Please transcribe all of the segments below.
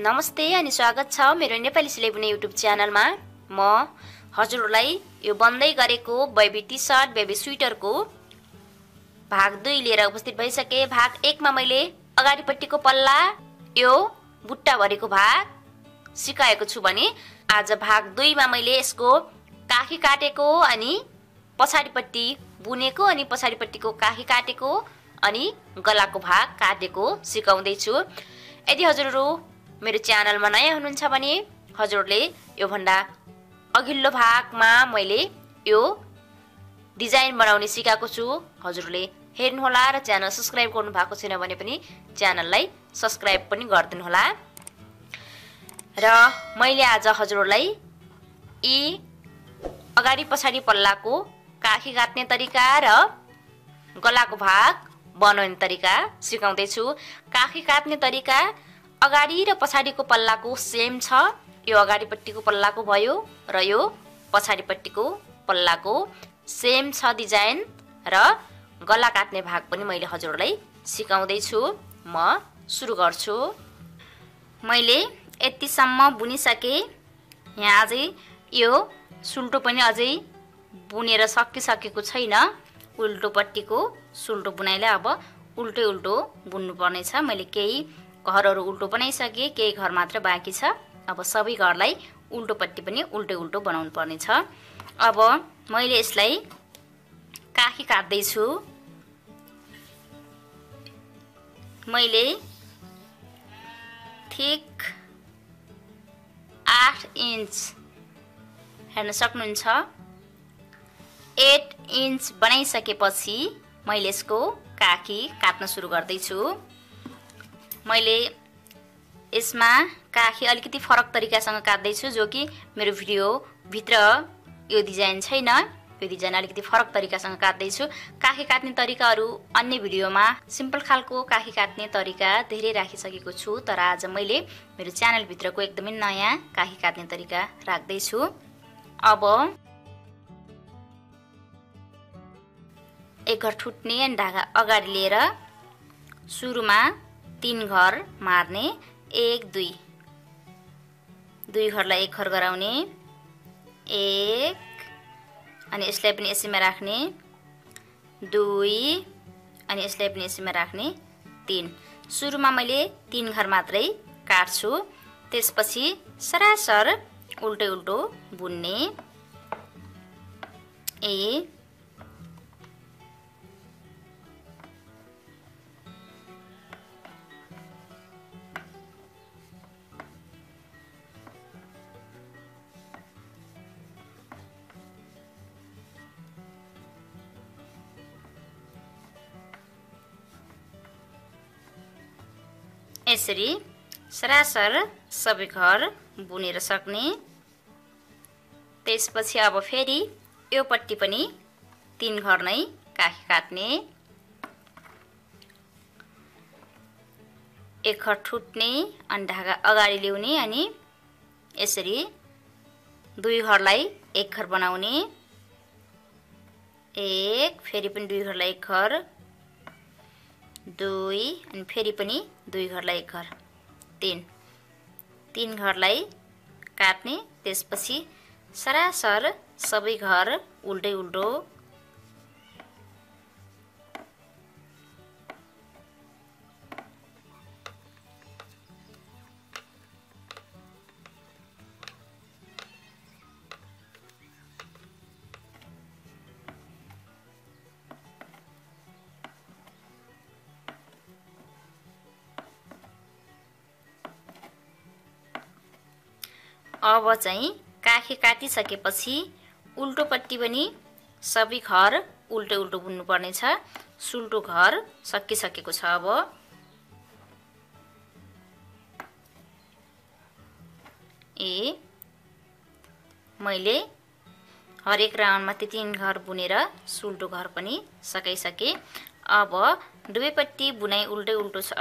नमस्ते अनि स्वागत छ मेरो नेपाली सिलाइ बुने युट्युब च्यानलमा। म हजुरलाई यो बन्दै गरेको बेबी टी सर्ट बेबी स्वेटरको भाग 2 लिएर उपस्थित भइसके। भाग 1 मा मैले अगाडिपट्टिको पल्ला यो बुट्टा भरेको भाग सिकाएको छु भने आज भाग 2 मा मैले यसको काखी काटेको अनि पछाडिपट्टि बुनेको अनि पछाडिपट्टिको काखी काटेको अनि गलाको भाग काटेको सिकाउँदै छु। यदि हजुरहरु मेरो च्यानलमा नयाँ हुनुहुन्छ भने हजुरले यो भन्दा अघिल्लो भागमा मैले यो डिजाइन बनाउने सिकाएको छु। हजुरले हेर्नु होला र च्यानल सब्स्क्राइब गर्नु भएको छैन भने पनि च्यानललाई सब्स्क्राइब पनि गरिदिनु होला। र मैले आज हजुरलाई यी अगाडि पछाडी पल्लाको काखी काट्ने तरिका र गलाको भाग बनाउने तरिका सिकाउँदै छु। काखी काट्ने तरिका अगाडि र पछाडीको पल्लाको सेम छ। यो अगाडिपट्टिको पल्लाको भयो र यो पछाडीपट्टिको पल्लाको सेम छ डिजाइन र गला काट्ने भाग पनि मैले हजुरलाई सिकाउँदै छु। म सुरु गर्छु। मैले यतिसम्म बुनिसके। यहाँ अझै यो सुल्टो पनि अझै बुनेर सकिसकेको छैन। उल्टोपट्टिको सुल्टो बुनाइलाई अब उल्टै उल्टो बुन्नु पर्ने छ। मैले केही घरहरु उल्टो बनाइसके, केही घर मात्र बाँकी छ। अब सबै घरलाई उल्टोपट्टि पनि उल्टै उल्टो बनाउनु पर्ने छ। अब मैले यसलाई काखी काट्दै छु। मैले ठिक 8 इन्च हेर्न सक्नुहुन्छ। 8 इन्च बनाइसकेपछि मैले यसको काखी काट्न सुरु गर्दै छु। मैले यसमा काखी अलिकति फरक तरिकासँग काट्दै छु, जो कि मेरो भिडियो भित्र यो डिजाइन छैन। यो डिजाइन अलिकति फरक तरिकासँग काट्दै छु। काखी काट्ने तरिकाहरु अन्य भिडियोमा सिम्पल खालको काखी काट्ने तरिका धेरै राखिसकेको छु, तर आज मैले मेरो च्यानल भित्रको एकदमै नयाँ काखी काट्ने तरिका राख्दै छु। अब एक घर ठुट्ने अनि धागा अगाडि लिएर सुरुमा 3 घर मार्ने। 1 2 2 घरलाई एक घर गराउने। 1 अनि यसलाई पनि यसैमा राख्ने। 2 अनि यसलाई पनि यसैमा राख्ने। 3 सुरुमा मैले 3 घर मात्रै काट्छु। त्यसपछि सरासर उल्टै उल्टो बुन्ने। यसरी सरासर सबै घर बुनेर सक्ने। त्यसपछि अब फेरि यो पट्टि पनि 3 घर नै काखी काट्ने। एक घर ठुट्ने अनि धागा अगाडि ल्याउने अनि यसरी 2 घरलाई एक घर बनाउने। 1 फेरि पनि 2 घरलाई एक घर। 2 अनि फेरि पनि 2 घरलाई एक घर। 3 घरलाई काट्ने। त्यसपछि सरासर सबै घर उल्टै उल्टो। अब चाहिँ काखी काटिसकेपछि उल्टोपट्टि पनि सबै घर उल्टो उल्टो बुन्नु पर्ने छ। सुल्टो घर सकिसकेको छ। अब मैले हरेक राउन्डमा 3 घर बुनेर सुल्टो घर पनि सकाइसके। अब दुवैपट्टि बुनाइ उल्टै उल्टो छ।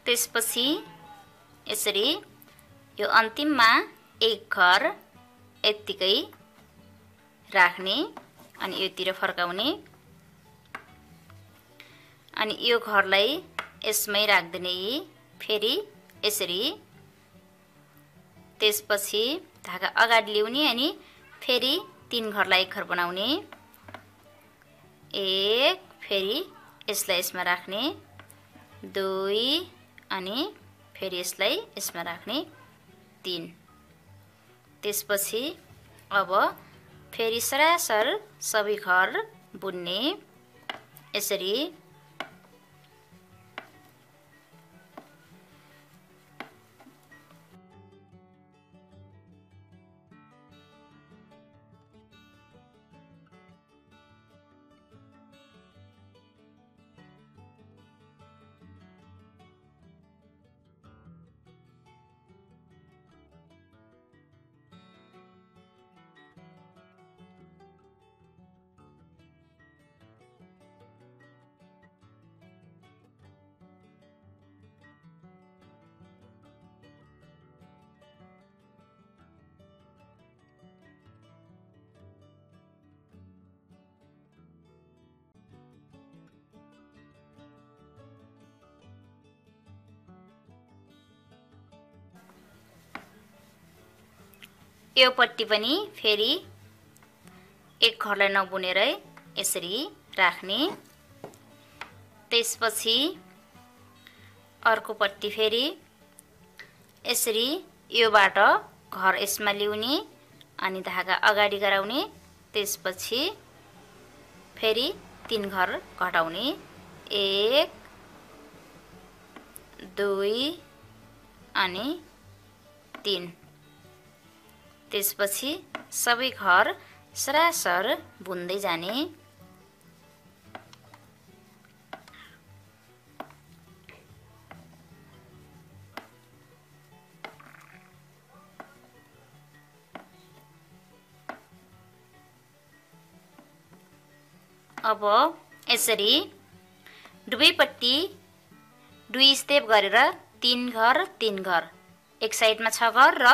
त्यसपछि यसरी यो अन्तिममा एक घर यतिकै राख्ने अनि योतिर फर्काउने अनि यो घरलाई यसमै राख्दिने फेरि यसरी त्यसपछि धागा अगाडि ल्याउने अनि फेरि 3 घरलाई एक घर बनाउने एक फेरि यसलाई यसमा राख्ने 2 अनि फेरि यसलाई यसमा राख्ने 3 त्यसपछि अब फेरि सरासर सबै घर बुन्ने यसरी यो पट्टि पनि फेरि एक घरलाई नबुनेरै यसरी राख्ने त्यसपछि अर्को पट्टि फेरि यसरी योबाट घर यसमा ल्याउने अनि धागा अगाडि गराउने त्यसपछि फेरि 3 घर घटाउने 1 2 अनि 3 त्यसपछि सबै घर सरासर बुन्दै जाने अब यसरी दुवैपट्टि 2 स्टेप गरेर 3 घर 3 घर एक साइडमा 6 घर र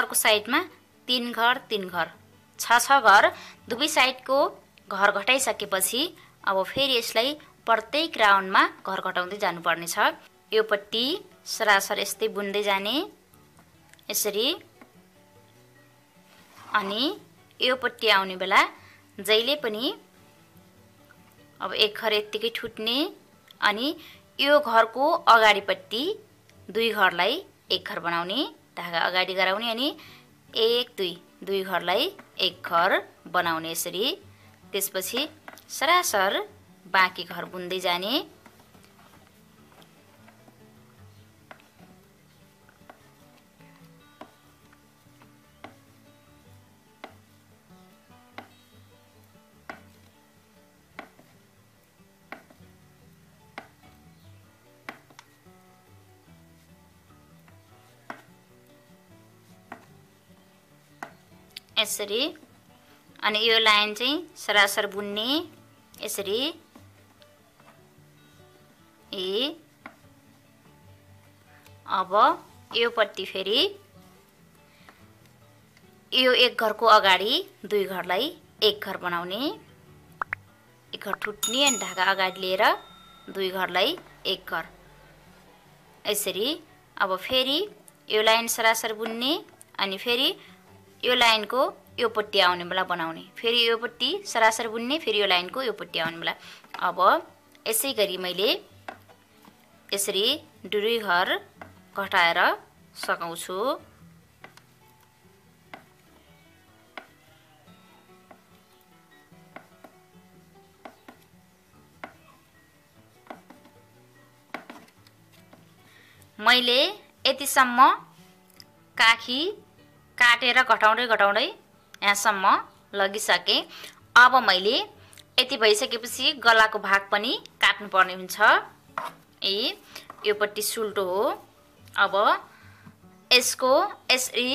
अर्को साइडमा 3 घर 3 घर 6 घर दुवै साइडको घर घटाइसकेपछि अब फेरि यसलाई प्रत्येक राउन्डमा घर घटाउँदै जानुपर्ने छ यो पट्टि सरासर यस्तै बुन्दै जाने यसरी अनि यो पट्टि आउने बेला जहिले पनि अब एक घर यतिकै ठुट्ने अनि यो घरको अगाडिपट्टि 2 घरलाई एक घर बनाउने धागा अगाडि गराउने अनि 1 2 घरलाई एक घर बनाउने यसरी त्यसपछि सरासर बाँकी घर बुन्दै जाने यसरी अनि यो लाइन चाहिँ सरासर बुन्ने यसरी अब यो पट्टि फेरि यो एक घरको अगाडि 2 घरलाई एक घर बनाउने एक घर ठुट्ने अनि धागा अगाडि लिएर 2 घरलाई एक घर यसरी अब फेरि यो लाइन सरासर बुन्ने अनि फेरि यो लाइनको यो पट्टि आउने बेला बनाउने फेरि यो पट्टि सरासर बुन्ने फेरि यो लाइनको यो पट्टि आउने बेला अब यसै गरी मैले यसरी 2 घर घटाएर सकाउँछु मैले यतिसम्म काखी काटेर घटाउँदै यहाँसम्म लगिसके अब मैले यति भइसकेपछि गलाको भाग पनि काट्नु पर्ने हुन्छ यो पट्टि सुल्टो हो अब यसको यसरी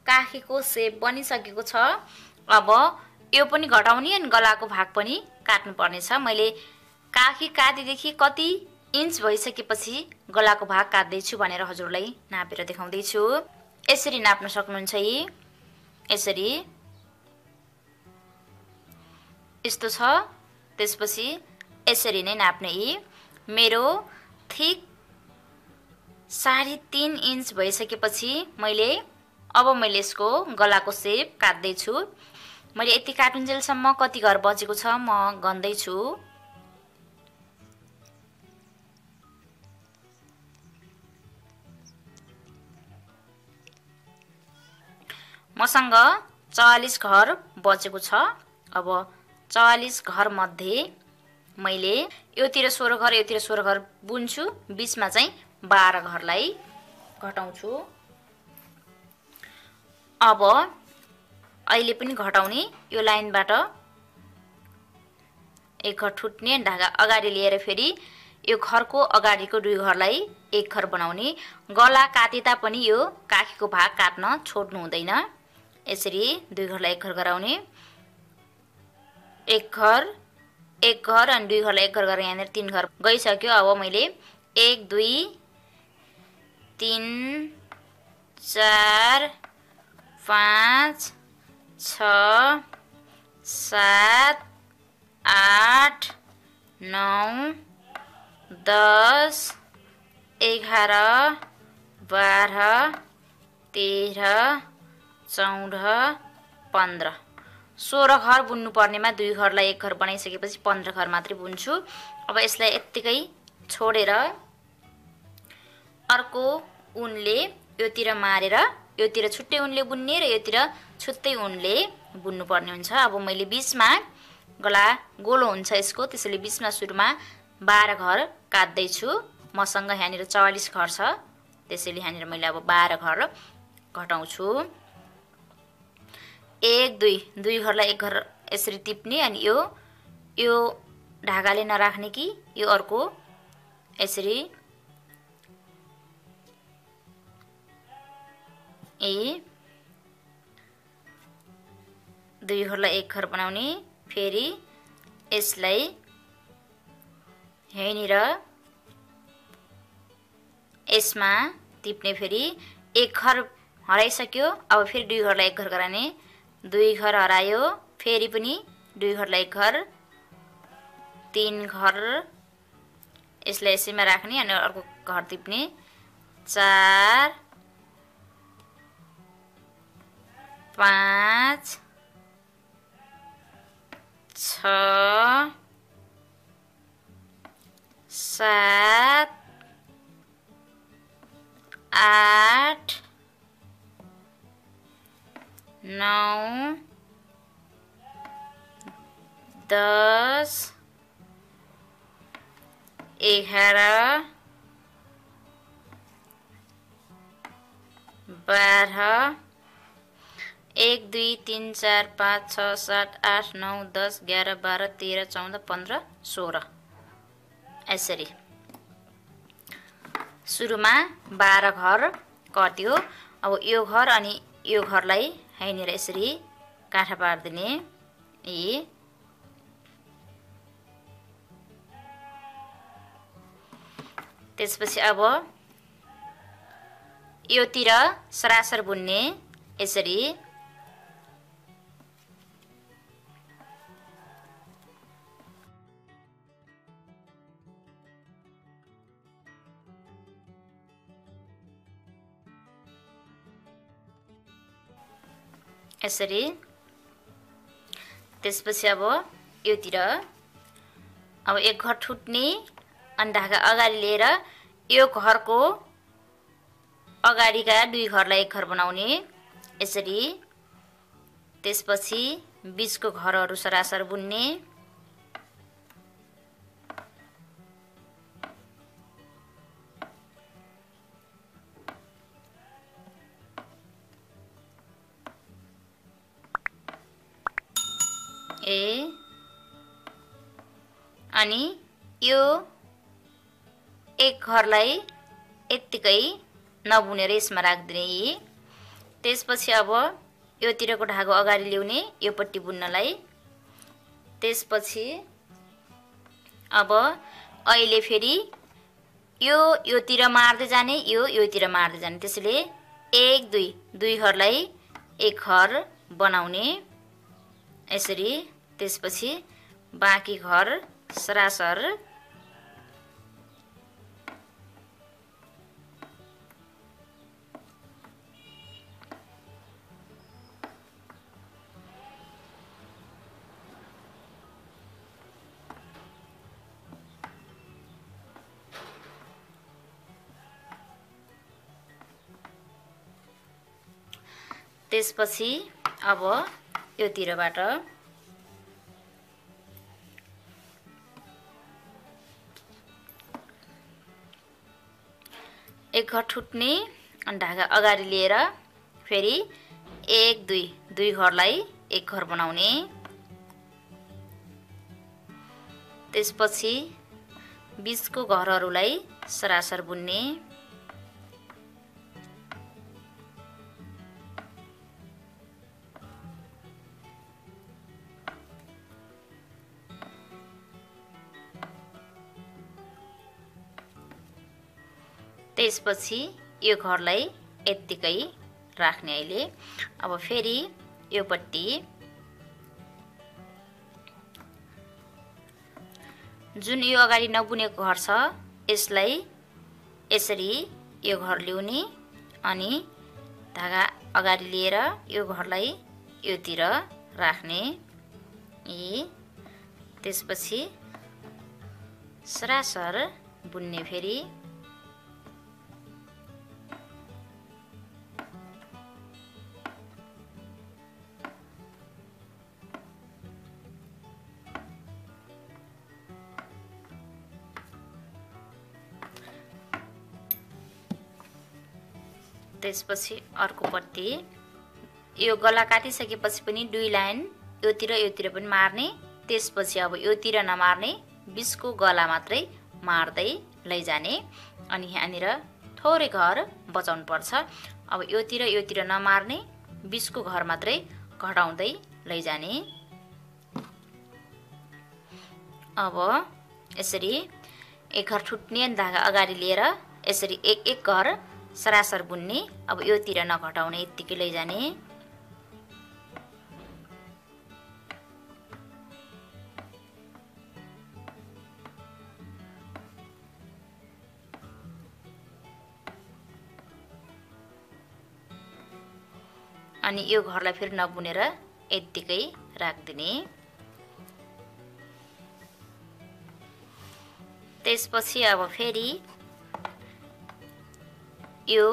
काखीको शेप बनिसकेको छ अब यो पनि घटाउने अनि गलाको भाग पनि काट्नु पर्ने छ मैले काखी काटेदेखि कति इन्च भइसकेपछि गलाको भाग काट्दैछु भनेर हजुरलाई नापेर देखाउँदैछु। यसरी नाप्न सक्नुहुन्छ यी। यसरी यस्तो छ। त्यसपछि यसरी नै नाप्ने यी। मेरो ठिक 3.5 इन्च भइसकेपछि अब मैले यसको गलाको सेप काट्दैछु। मैले यति काटुन्जेलसम्म कति घर बचेको छ म गन्दैछु। मसँग 44 घर बचेको छ। अब 44 घर मध्ये मैले योतिर 16 घर योतिर 16 घर बुन्छु। बीचमा चाहिँ 12 घरलाई घटाउँछु। अब अहिले पनि घटाउने यो लाइनबाट एक घर ठुट्ने धागा अगाडि लिएर फेरि यो घरको अगाडिको 2 घरलाई एक घर बनाउने। गला काटे तापनि यो काखीको भाग काट्न छोड्नु हुँदैन। यसरी 2 घरलाई एक घर गराउने। एक घर अनि 2 घरलाई एक घर गरेर यहाँनिर 3 घर गइसक्यो। अब मैले 1 2 3 4 5 6 7 8 9 10 11 12 13 14 15 16 घर बुन्नु पर्नेमा 2 घरलाई एक घर बनाइसकेपछि 15 घर मात्रै बुन्छु। अब यसलाई यत्तिकै छोडेर अर्को उनले योतिर मारेर योतिर छुट्टै उनले बुन्ने र योतिर छुट्टै उनले बुन्नु पर्ने हुन्छ। अब मैले बीचमा गला गोलो हुन्छ यसको, त्यसैले बीचमा सुरुमा 12 घर काट्दै छु। मसँग यहाँनिर 44 घर छ, त्यसैले यहाँनिर मैले अब 12 घर घटाउँछु। 1 2 घरलाई एक घर यसरी टिप्ने अनि यो ढाकाले नराख्ने कि यो अर्को यसरी 2 घरलाई एक घर बनाउने। फेरि यसलाई यहीँनिर यसमा टिप्ने। फेरि एक घर हराइसक्यो। अब फेरि 2 घरलाई एक घर गराउने। 2 घर हरायो, फेरि पनि 2 घरलाई एक घर, 3 घर यसलाई यसैमा राख्ने अनि अर्को घर टिप्ने। 4 5 6 7 8 9 10 11 12 1 2 3 4 5 6 7 8 9 10 11 12 13 14 15 16 यसरी सुरुमा 12 घर कट्यो। अब यो घर अनि यो घरलाई यहीँनिर यसरी काठा पारिदिने। त्यसपछि अब योतिर सरासर बुन्ने यसरी। यसरी त्यसपछि अब योतिर अब एक घर ठुट्ने अनि ढाका अगाडि लिएर यो घरको अगाडिका 2 घरलाई एक घर बनाउने यसरी। त्यसपछि बीचको घरहरू सरासर बुन्ने। अनि यो एक घरलाई यत्तिकै नबुनेर यसमा राख्दिने। त्यसपछि अब योतिरको धागो अगाडि ल्याउने यो पट्टी बुन्नलाई। त्यसपछि अब अहिले फेरि यो योतिर मार्दै जाने, यो योतिर मार्दै जाने। त्यसैले 1 2 दुई घरलाई एक घर बनाउने यसरी। त्यसपछि बाँकी घर सरासर त्यसपछि अब योतिरबाट एक घर ठुट्ने अनि ढाका अगाडि लिएर फेरि 1 2 दुई घरलाई एक घर बनाउने। त्यसपछि बीचको घरहरूलाई सरासर बुन्ने। त्यसपछि यो घरलाई यत्तिकै राख्ने। अहिले अब फेरि योपट्टि जुन यो अगाडि नबुनेको घर छ यसलाई यसरी यो घर ल्याउने अनि धागा अगाडि लिएर यो घरलाई योतिर राख्ने। त्यसपछि सरासर बुन्ने फेरि। त्यसपछि अर्कोपट्टि यो गला काटिसकेपछि पनि दुई लाइन योतिर योतिर पनि मार्ने। त्यसपछि अब योतिर नमार्ने, बीचको गला मात्रै मार्दै लैजाने। अनि यहाँनिर थोरै घर बचाउनु पर्छ। अब योतिर योतिर नमार्ने, बीचको घर मात्रै घटाउँदै लैजाने। अब यसरी एक घर ठुट्ने धागा अगाडि लिएर यसरी एक एक घर सरासर बुन्ने। अब योतिर नघटाउने, यत्तिकै लैजाने। अनि यो घरलाई फेरि नबुनेर यत्तिकै राख्दिने। त्यसपछि अब फेरि यो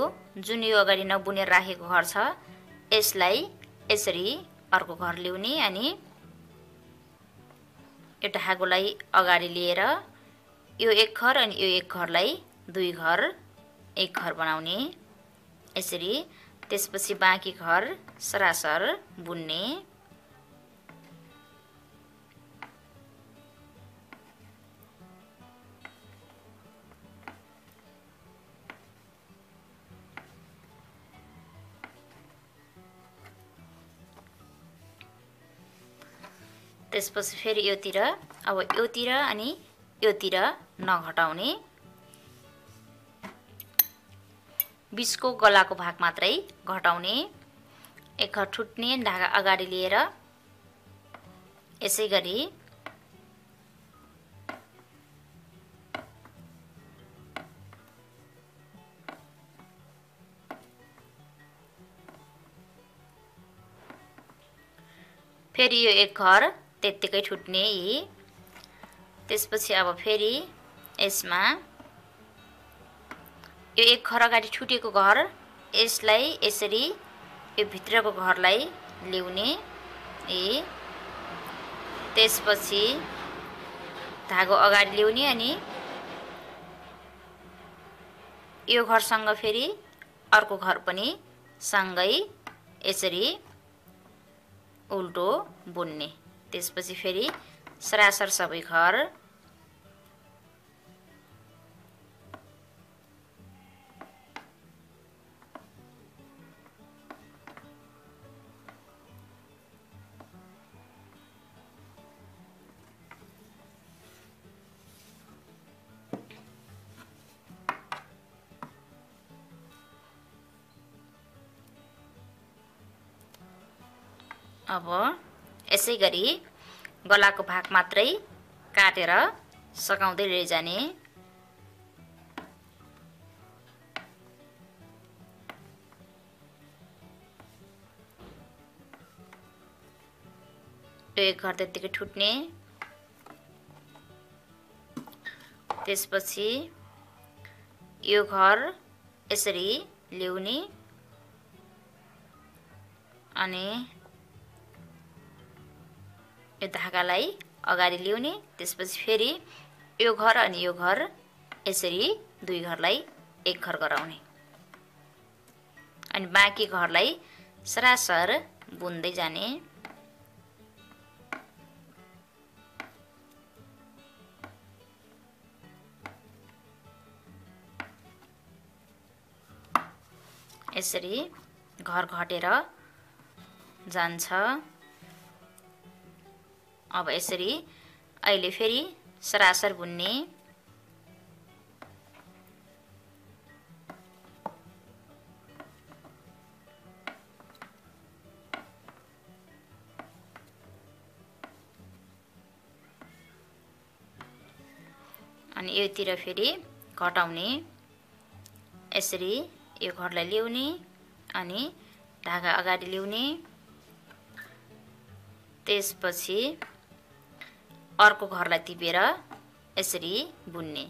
जुन यो अगाडि नबुनेर राखेको घर छ यसलाई यसरी अर्को घर ल्याउने अनि यो ढाकोलाई अगाडि लिएर यो एक घर अनि यो एक घरलाई दुई घर एक घर बनाउने यसरी। त्यसपछि बाँकी घर सरासर बुन्ने। त्यसपछि फेरि योतिर, अब योतिर अनि योतिर नघटाउने, बीचको गलाको भाग मात्रै घटाउने। एक घर ठुट्ने धागा अगाडि लिएर यसै गरी फेरि यो एक घर त्यत्तिकै ठुट्ने। त्यसपछि अब फेरि यसमा यो एक घर अगाडि छुटेको घर यसलाई यसरी यो भित्रको घरलाई ल्याउने। त्यसपछि धागो अगाडि ल्याउने अनि यो घरसँग फेरि अर्को घर पनि सँगै यसरी उल्टो बुन्ने। त्यसपछि फेरि सरासर सबै घर अब यसै गरी गलाको भाग मात्रै काटेर सकाउँदै लैजाने। एक घर त्यतिकै ठुट्ने। त्यसपछि यो घर यसरी ल्याउने अनि यो धागालाई अगाडि ल्याउने। त्यसपछि फेरि यो घर अनि यो घर यसरी दुई घरलाई एक घर गराउने अनि बाँकी घरलाई सरासर बुन्दै जाने। यसरी घर घटेर जान्छ। अब यसरी अहिले फेरि सरासर बुन्ने। अनि योतिर फेरि घटाउने। यसरी यो घरलाई ल्याउने अनि धागा अगाडि ल्याउने। त्यसपछि अर्को घरलाई टिपेर यसरी बुन्ने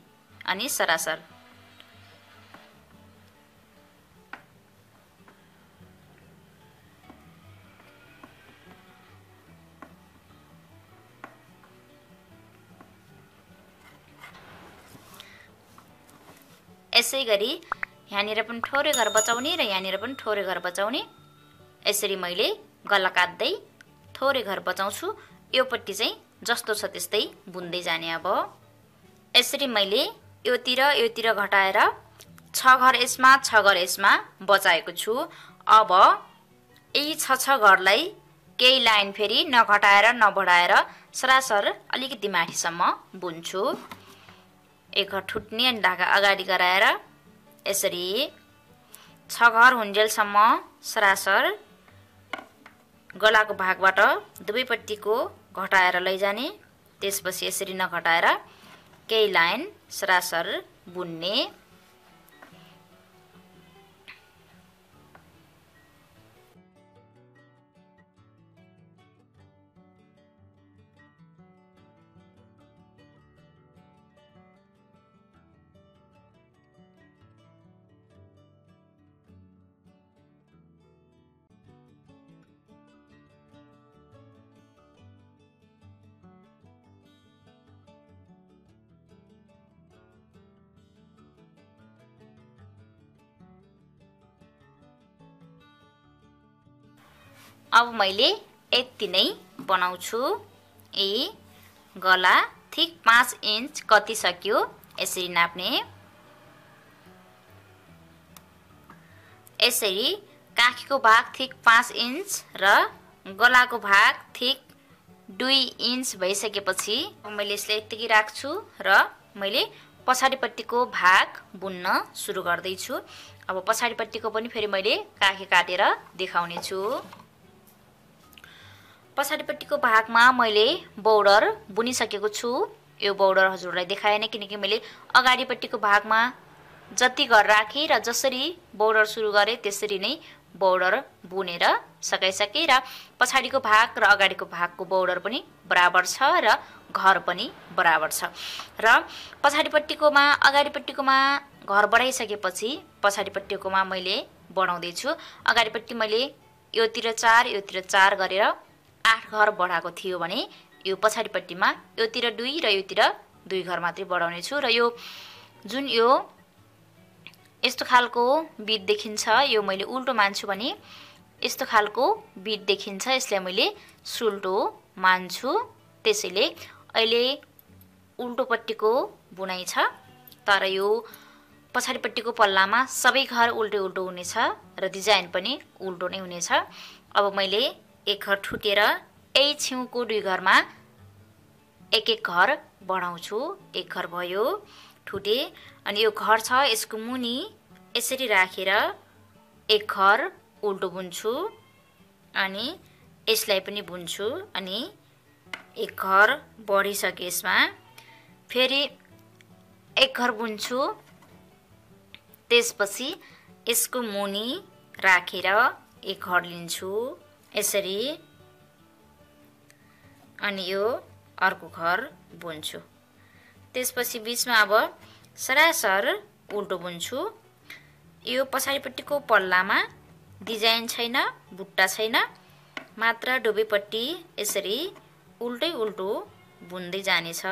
अनि सरासर। यसै गरी यहाँनिर पनि थोरै घर बचाउने र यहाँनिर पनि थोरै घर बचाउने। यसरी मैले गला काट्दै थोरै घर बचाउँछु। योपट्टि चाहिँ जस्तो छ त्यस्तै बुन्दै जाने। अब यसरी मैले योतिर घटाएर 6 घर यसमा 6 घर यसमा बचाएको छु। अब यी 6 घरलाई केही लाइन फेरि नघटाएर नबढाएर सरासर अलिकति माथिसम्म बुन्छु। एक घर ठुट्ने अनि धागा अगाडि गराएर यसरी 6 घर हुन्जेलसम्म सरासर गलाको भागबाट दुवैपट्टिको घटाएर लैजाने। त्यसपछि यसरी नघटाएर केही लाइन सरासर बुन्ने। अब मैले यति नै बनाउँछु। यी गला ठिक 5 इन्च कति सक्यो यसरी नाप्ने। यसरी काखीको भाग ठिक 5 इन्च र गलाको भाग ठिक 2 इन्च भइसकेपछि मैले यसलाई यतिकै राख्छु र मैले पछाडिपट्टिको भाग बुन्न सुरु गर्दैछु। अब पछाडिपट्टिको पनि फेरि मैले काखी काटेर देखाउने छु। पछाडिपट्टिको भागमा मैले बोर्डर बुनिसकेको छु। यो बोर्डर हजुरलाई देखाएन किनकि मैले अगाडिपट्टिको भागमा जति घर राखेँ र जसरी बोर्डर सुरु गरेँ त्यसरी नै बोर्डर बुनेर सकाइसकेँ र पछाडिको भाग र अगाडिको भागको बोर्डर पनि बराबर छ र घर पनि बराबर छ। र पछाडिपट्टिकोमा अगाडिपट्टिकोमा घर बढाइसकेपछि पछाडिपट्टिकोमा मैले बढाउँदै छु। अगाडिपट्टि मैले योतिर 4 योतिर 4 गरेर 8 घर बढाएको थियो भने यो पछाडिपट्टिमा योतिर 2 र योतिर 2 घर मात्रै बढाउने छु। र यो जुन यो यस्तो खालको बिट देखिन्छ यो मैले उल्टो मान्छु भने यस्तो खालको बिट देखिन्छ यसलाई मैले सुल्टो मान्छु। त्यसैले अहिले उल्टोपट्टिको बुनाइ छ तर यो पछाडिपट्टिको पल्लामा सबै घर उल्टो उल्टो हुनेछ र डिजाइन पनि उल्टो नै हुनेछ। अब मैले एक घर ठुटेर यही छेउको 2 घरमा एक एक घर बढाउँछु। एक घर भयो ठुटे अनि यो घर छ यसको मुनि यसरी राखेर एक घर उल्टो बुन्छु अनि यसलाई पनि बुन्छु अनि एक घर बढिसके यसमा फेरि एक घर बुन्छु। त्यसपछि यसको मुनि राखेर एक घर लिन्छु यसरी अनि यो अर्को घर बुन्छु। त्यसपछि बीचमा अब सरासर उल्टो बुन्छु। यो पछाडिपट्टिको पल्लामा डिजाइन छैन, बुट्टा छैन, मात्र डुबेपट्टि यसरी उल्टै उल्टो बुन्दै जानेछ।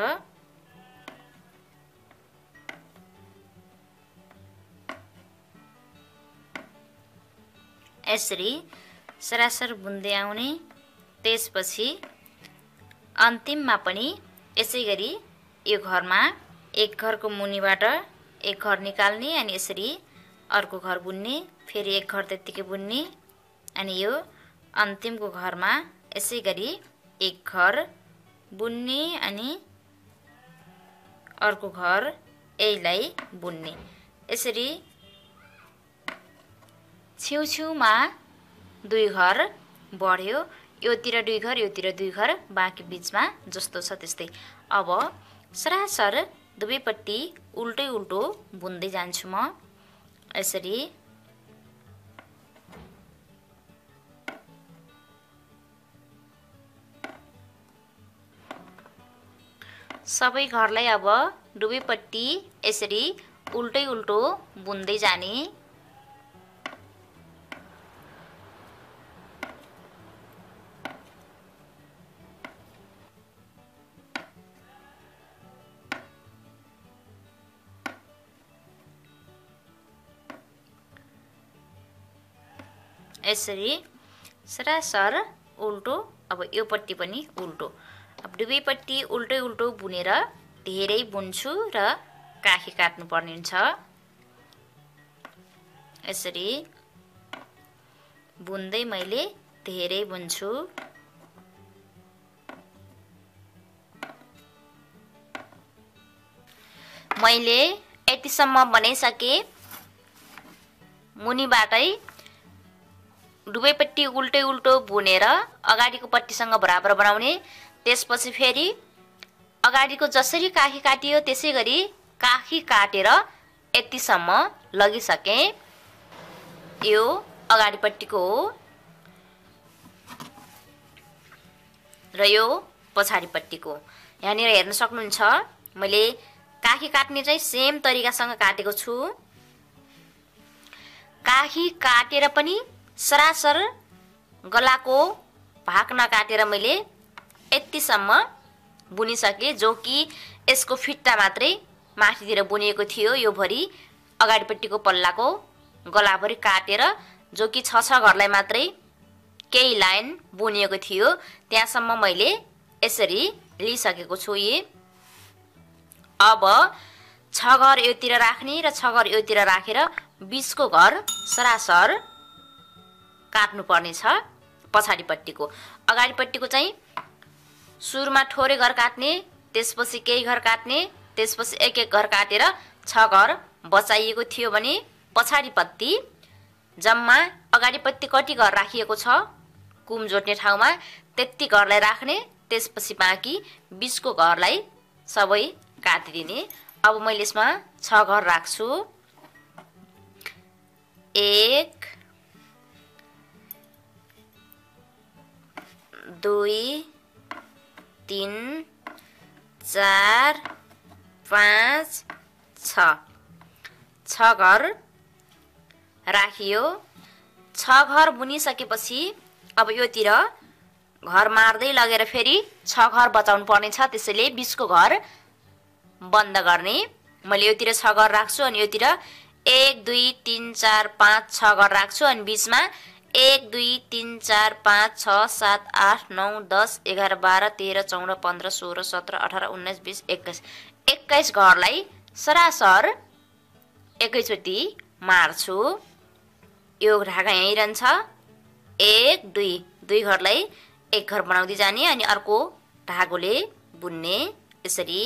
यसरी सरासर बुन्दै आउने। त्यसपछि अन्तिममा पनि यसै गरी यो घरमा एक घरको मुनिबाट एक घर निकाल्ने अनि यसरी अर्को घर बुन्ने, फेरि एक घर त्यत्तिकै बुन्ने अनि यो अन्तिमको घरमा यसै गरी एक घर बुन्ने अनि अर्को घर यहीलाई बुन्ने। यसरी छेउछेउमा दुई घर बढ्यो, योतिर दुई घर योतिर दुई घर, बाँकी बीचमा जस्तो छ त्यस्तै। अब सरासर दुवैपट्टि उल्टै उल्टो बुन्दै जान्छु म यसरी। सबै घरलाई अब दुवैपट्टि यसरी उल्टै उल्टो बुन्दै जाने। यसरी सरासर उल्टो। अब यो पट्टि पनि उल्टो। अब दुवैपट्टि उल्टै उल्टो बुनेर धेरै बुन्छु र काखी काट्नु पर्ने हुन्छ। यसरी बुन्दै मैले धेरै बुन्छु। मैले यतिसम्म बनाइसके। मुनिबाटै दुवैपट्टि उल्टै उल्टो बुनेर अगाडिको पट्टिसँग बराबर बनाउने। त्यसपछि फेरि अगाडिको जसरी काखी काटियो त्यसै गरी काखी काटेर यतिसम्म लगिसके। यो अगाडिपट्टिको हो र यो पछाडिपट्टिको। यहाँनिर हेर्न सक्नुहुन्छ मैले काखी काट्ने चाहिँ सेम तरिकासँग काटेको छु। काखी काटेर पनि सरासर गलाको भाग नकाटेर मैले यतिसम्म बुनिसके, जो कि यसको फिट्टा मात्रै माथितिर बुनिएको थियो। यो भरि अगाडिपट्टिको पल्लाको गलाभरि काटेर, जो कि 6 घरलाई मात्रै केही लाइन बुनिएको थियो, त्यहाँसम्म मैले यसरी लिइसकेको छु। अब 6 घर योतिर राख्ने र 6 घर योतिर राखेर बीचको घर सरासर काट्नु पर्ने छ पछाडिपट्टिको। अगाडिपट्टिको चाहिँ सुरुमा थोरै घर काट्ने, त्यसपछि केही घर काट्ने, त्यसपछि एक एक घर काटेर 6 घर बचाइएको थियो भने पछाडिपट्टि जम्मा अगाडिपट्टि कति घर राखिएको छ कुम जोड्ने ठाउँमा त्यति घरलाई राख्ने, त्यसपछि बाँकी बीचको घरलाई सबै काटिदिने। अब मैले यसमा 6 घर राख्छु। 1 2 3 4 5 6 घर राखियो। 6 घर बुनिसकेपछि अब योतिर घर मार्दै लगेर फेरि 6 घर बचाउनु पर्ने छ, त्यसैले बीचको घर बन्द गर्ने। मैले योतिर 6 घर राख्छु अनि योतिर 1 2 3 4 5 6 घर राख्छु अनि बीचमा 1 2 3 4 5 6 7 8 9 10 11 12 13 14 15 16 17 18 19 20 21 21 घरलाई सरासर एकैचोटि मार्छु। यो ढाका यहीँ रहन्छ। 1 2 घरलाई एक घर बनाउँदै जाने अनि अर्को धागोले बुन्ने। यसरी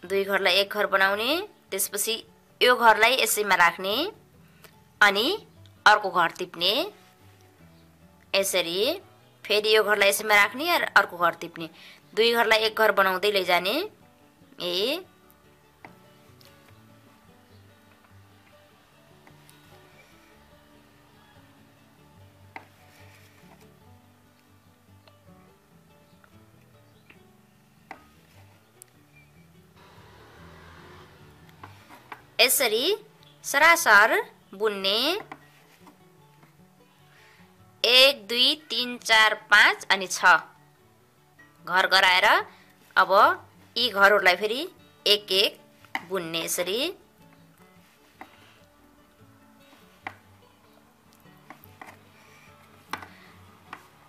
2 घरलाई एक घर बनाउने, त्यसपछि यो घरलाई यसैमा राख्ने अनि अर्को घर टिप्ने। यसरी फेरि यो घरलाई यसैमा राख्ने र अर्को घर टिप्ने, दुई घरलाई एक घर बनाउँदै लैजाने। यसरी सरासर बुन्ने 1 2 3 4 5 अनि 6 घर गराएर अब यी घरहरूलाई फेरि एक एक बुन्ने।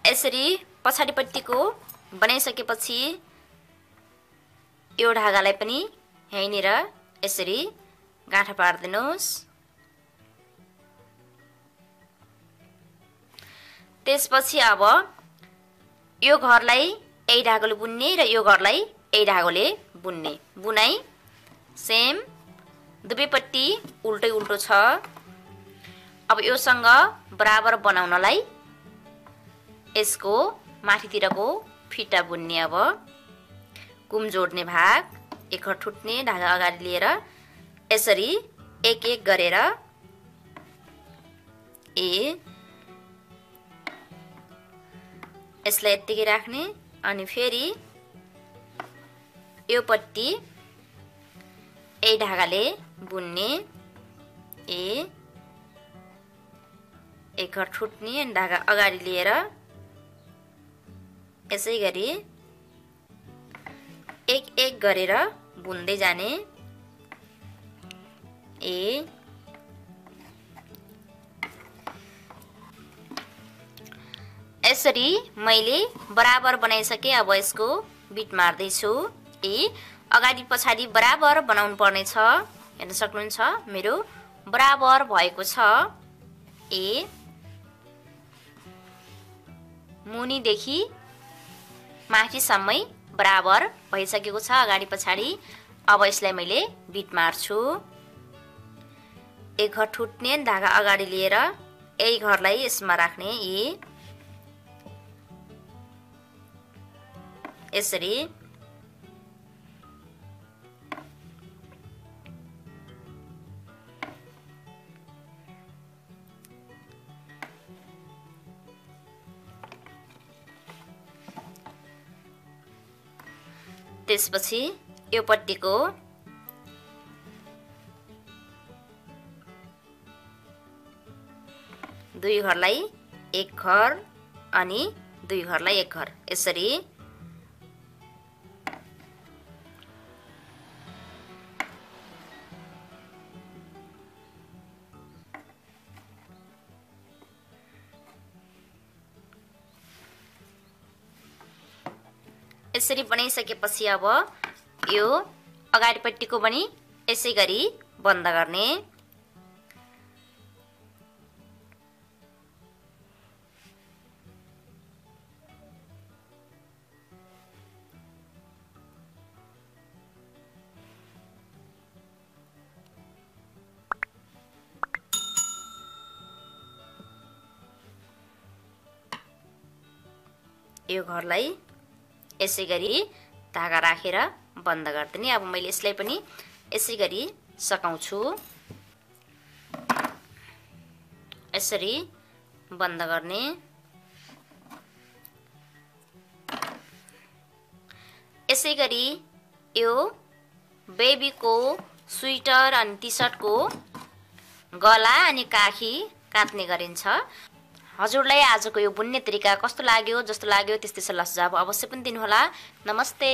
यसरी पछाडिपट्टिको बनाइसकेपछि यो ढाकालाई पनि यहीँनिर यसरी गाँठा पार्दिनुस्। त्यसपछि अब यो घरलाई यही धागोले बुन्ने र यो घरलाई यही धागोले बुन्ने। बुनाइ सेम, दुवैपट्टि उल्टै उल्टो छ। अब योसँग बराबर बनाउनलाई यसको माथितिरको फिटा बुन्ने। अब कुम जोड्ने भाग एक घर ठुट्ने धागा अगाडि लिएर यसरी एक एक गरेर यसलाई यत्तिकै राख्ने अनि फेरि यो पट्टि यही धागाले बुन्ने। एक घर ठुट्ने अनि धागा अगाडि लिएर यसै गरी एक एक गरेर बुन्दै जाने। यसरी मैले बराबर बनाइसके। अब यसको बिट मार्दै छु। अगाडि पछाडि बराबर बनाउनु पर्ने छ। हेर्न सक्नुहुन्छ मेरो बराबर भएको छ। मुनिदेखि माथिसम्मै बराबर भइसकेको छ अगाडि पछाडि। अब यसलाई मैले बिट मार्छु। एक घर ठुट्ने धागा अगाडि लिएर यही घरलाई यसमा राख्ने। यसरी त्यसपछि यो पट्टिको दुई घरलाई एक घर अनि दुई घरलाई एक घर यसरी यसरी बनाइसकेपछि अब यो अगाडिपट्टिको पनि यसै गरी बन्द गर्ने। यो घरलाई यसै गरी धागा राखेर बन्द गर्दिने। अब मैले यसलाई पनि यसै गरी सकाउँछु। यसरी बन्द गर्ने। यसै गरी यो बेबीको स्वेटर अनि टी सर्टको गला अनि काखी काट्ने गरिन्छ। हजुरलाई आजको यो बुन्ने तरिका कस्तो लाग्यो? जस्तो लाग्यो त्यस्तै सल्लाह सुझाव अवश्य पनि दिनुहोला। नमस्ते।